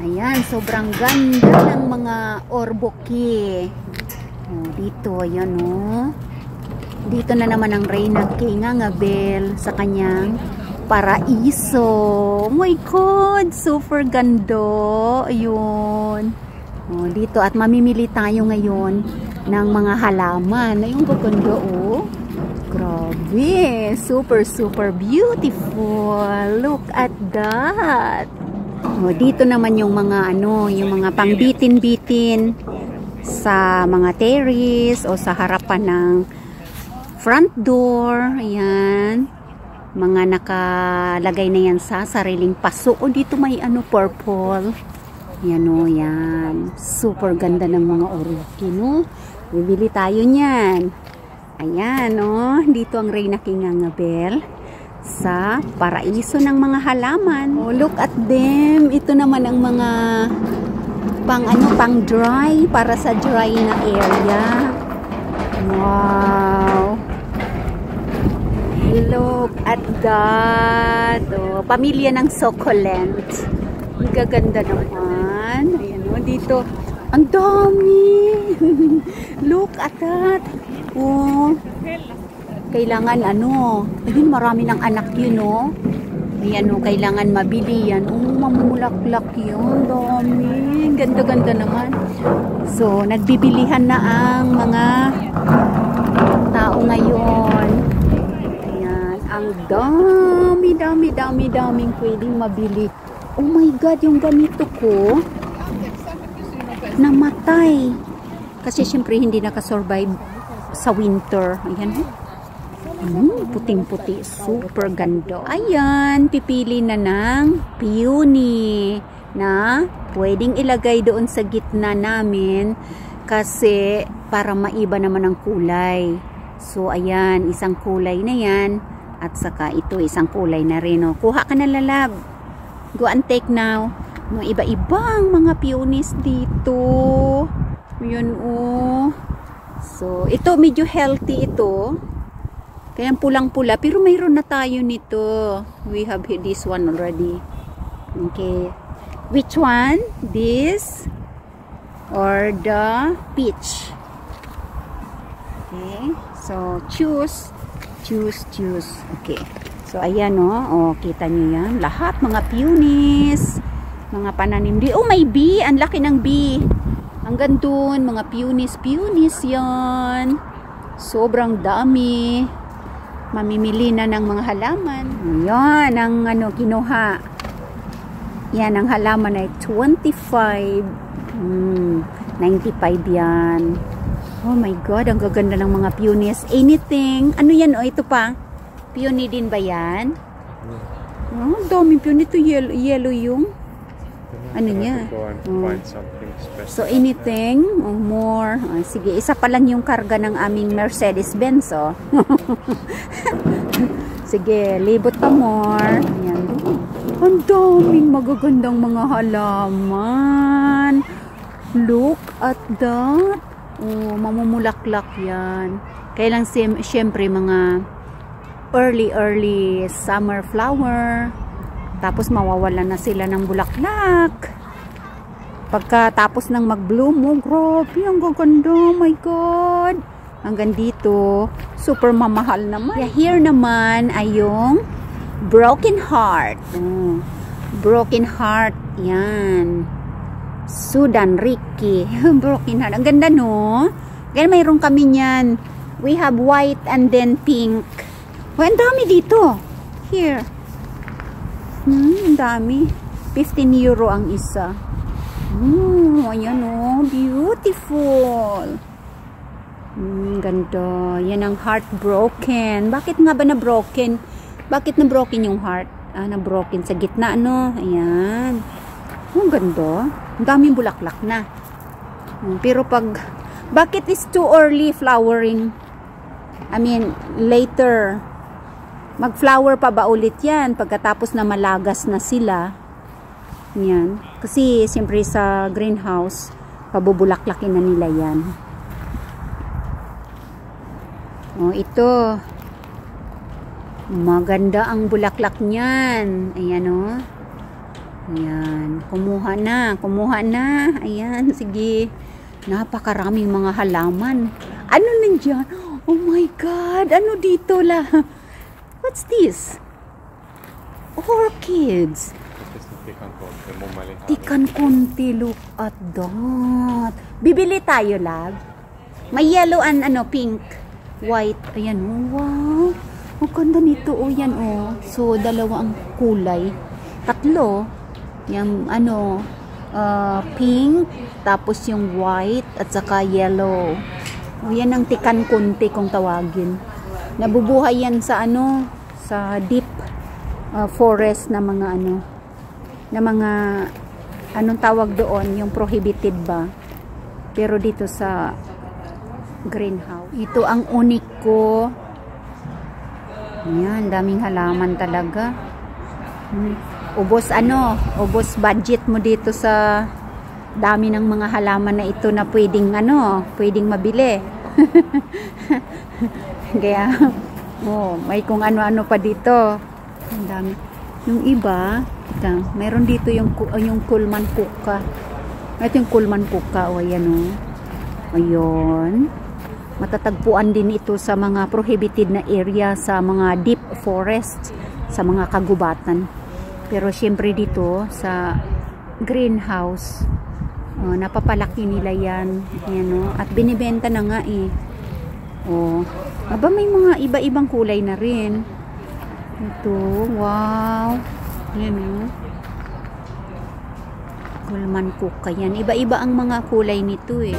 Ayan, sobrang ganda ng mga orboki. Oh, dito, ayan oh. Dito na naman ang Reyna King Angabel sa kanyang paraiso. Oh my God, super ganda. Ayun. Oh, dito at mamimili tayo ngayon ng mga halaman. Ayun, gaganda oh. Grabe, super beautiful. Look at that. Oh, dito naman yung mga yung mga pangbitin-bitin sa mga terrace o sa harapan ng front door. Ayan. Mga nakalagay na yan sa sariling paso. O dito may purple. Yan o, yan. Super ganda ng mga orchid, no? Bibili tayo niyan. Ayan o, dito ang Reyna King Angabel sa paraiso ng mga halaman. Oh, look at them. Ito naman ang mga pang dry, para sa dry na area. Wow. Look at that. Oh, pamilya ng succulent. Ang gaganda naman. Ayan o, dito. Ang dami. Look at that. Oh. Kailangan ayun, marami ng anak yun, no? Ayan, kailangan mabili yan. Mamulaklak yun. Dami. Ganda-ganda naman. So, nagbibilihan na ang mga tao ngayon. Ayan. Ang daming pwedeng mabili. Oh my God, yung ganito ko namatay. Kasi syempre hindi nakasurvive sa winter. Ayan, puting-puti. Super ganda. Ayan, pipili na ng peony na pwedeng ilagay doon sa gitna namin kasi para maiba naman ang kulay. So, ayan, isang kulay na yan at saka ito, isang kulay na rin. Oh. Kuha ka na, lalab. Go and take now. Iba-ibang mga peonies dito. Ayan, oh. So, ito, medyo healthy ito. Kaya pulang-pula. Pero mayroon na tayo nito. We have this one already. Okay. Which one? This? Or the peach? Okay. So, choose. Okay. So, ayan o. Oh, kita nyo yan. Lahat mga peonies. Mga pananim. Oh, may bee. Ang laki ng bee. Hanggang dun. Mga peonies. Peonies yan. Sobrang dami. Mamimili na ng mga halaman. Ayan, ang kinuha. Yan, ang halaman ay 25. 95 yan. Oh my God, ang gaganda ng mga peonies. Anything. Ano yan? Ito pa. Peony din ba yan? Oh, dami peony. Ito yellow yung niya. So, anything more. Sige, isa pa lang yung karga ng aming Mercedes-Benz. Oh. Sige, libot pa more. Ayan. Ang daming magagandang mga halaman. Look at that. Oh, mamumulaklak yan. Kailang siyempre mga early summer flower. Tapos mawawala na sila ng bulaklak. Pagkatapos ng mag-bloom, oh, grabe, ang gaganda. Oh my God. Hanggang dito, super mamahal naman. Yeah, here naman ay yung broken heart. Broken heart, yan. Sudan Ricky. Broken heart. Ang ganda, no? Kaya mayroon kami niyan. We have white and then pink. Oh, ang dami dito. Here. Ang dami. 15 euro ang isa. Ayan o. Beautiful. Ganda. Yan ang heartbroken. Bakit nga ba na-broken? Bakit na-broken yung heart? Na-broken sa gitna, no? Ayan. Ang ganda. Ang daming bulaklak na. Pero bakit is too early flowering? I mean, later. Mag-flower pa ba ulit yan pagkatapos na malagas na sila? Yan. Kasi siyempre sa greenhouse, pabubulaklakin na nila yan. Oh, ito. Maganda ang bulaklak niyan. Ayan, oh. Ayan, kumuha na, kumuha na. Ayan, sige. Napakaraming mga halaman. Ano nandiyan? Oh my God, ano dito la? What's this? Orchids. Tikan konti, look at that. Bibili tayo, lag. May yellow and ano, pink, white. Ayan, oh, wow. Ang ganda nito, oh, yan, oh. So, dalawa ang kulay. Tatlo. Yung, ano, pink, tapos yung white, at saka yellow. O, yan ang tikan konti kung tawagin. Nabubuhay yan sa, ano, sa deep forest na mga, ano, na mga, anong tawag doon, yung prohibited ba? Pero dito sa greenhouse. Ito ang unik ko. Yan, daming halaman talaga. Ubos ano, ubos budget mo dito sa dami ng mga halaman na ito na pwedeng ano, pwedeng mabili. Kaya, oh, may kung ano-ano pa dito. Ang dami. Yung iba, ito, meron dito yung Kulman Kuka. Ito yung Kulman Kuka, o ayan o. Ayun. Matatagpuan din ito sa mga prohibited na area, sa mga deep forest, sa mga kagubatan. Pero syempre dito sa greenhouse, napapalaki nila yan. Ayan, o. At binibenta na nga eh. Oh, aba may mga iba-ibang kulay na rin. Ito, wow. Yan o. Kulman Kuka yan. Iba-iba ang mga kulay nito eh.